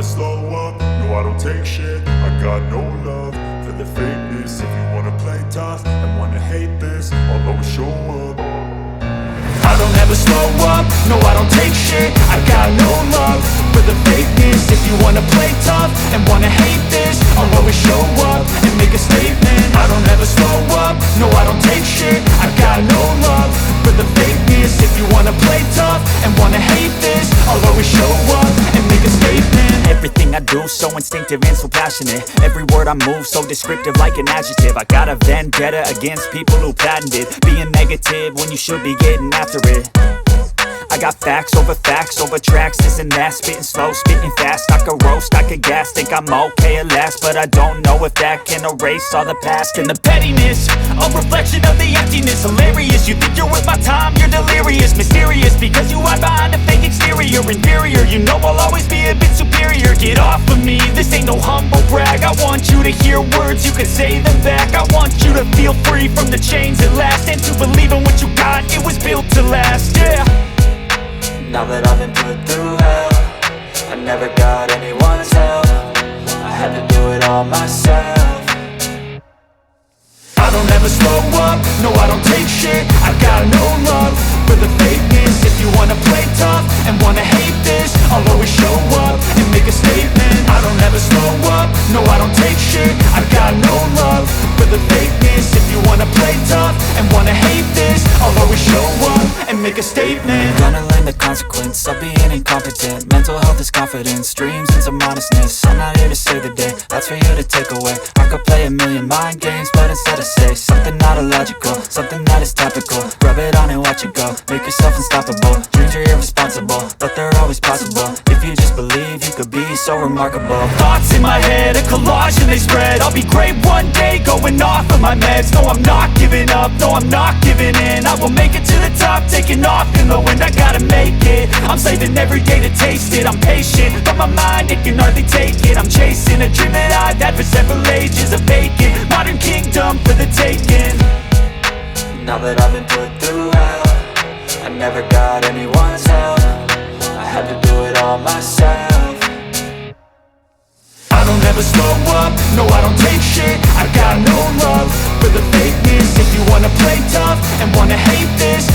slow up, no I don't take shit. I got no love for the fakeness. If you wanna play tough and wanna hate this, I'll always show up. I don't ever slow up, no I don't take shit. I got no love for the fakeness. If you wanna play tough and wanna hate this, I'll always show up and make a statement. I don't ever slow up, no I don't take shit. I got no love for the fakeness. If you wanna play tough and wanna hate this, I'll always show up and make a statement. Everything I do so instinctive and so passionate. Every word I move so descriptive like an adjective. I got a vendetta against people who patented being negative when you should be getting after it. I got facts over tracks, this and that. Spitting slow, spitting fast, I could roast, I could gas. Think I'm okay at last, but I don't know if that can erase all the past. And the pettiness, a reflection of the emptiness. Hilarious, you think you're worth my time, you're delirious. Mysterious, because you hide behind a fake exterior. Inferior, you know I'll always be a bit superior. Get off of me, this ain't no humble brag. I want you to hear words, you can say them back. I want you to feel free from the chains at last, and to believe in what you got, it was built to last, yeah. Now that I've been put through hell, I never got anyone's help. I had to do it all myself. I don't ever slow up, no I don't take shit. I got no love for the fakeness. If you wanna play tough and wanna hate this, I'll always show up and make a statement. I don't ever slow up, no I don't take shit. I got no love for the fakeness. If you wanna play tough and wanna hate this, I'll always show up and make a statement. Gonna learn the consequence of being incompetent. Mental health is confidence, dreams and some honestness. I'm not here to save the day, that's for you to take away. I could play a million mind games, but instead I say something not illogical, something that is topical. Rub it on and watch it go, make yourself unstoppable. Dreams are irresponsible, but they're always possible. If you just believe, you could be so remarkable. Thoughts in my head, a collage and they spread. I'll be great one day, going off of my meds. No, I'm not giving up, no, I'm not giving in. I will make it to the top, taking off in the wind. I gotta make it, I'm saving every day to taste it. I'm patient, but my mind, it can hardly take it. I'm chasing a dream that I've had for several ages. A vacant, modern kingdom for the taking. Now that I've been put through hell, I never got anyone's help. I had to do it all myself. I don't ever slow up, no I don't take shit. I got no love for the fakeness. If you wanna play tough and wanna hate this,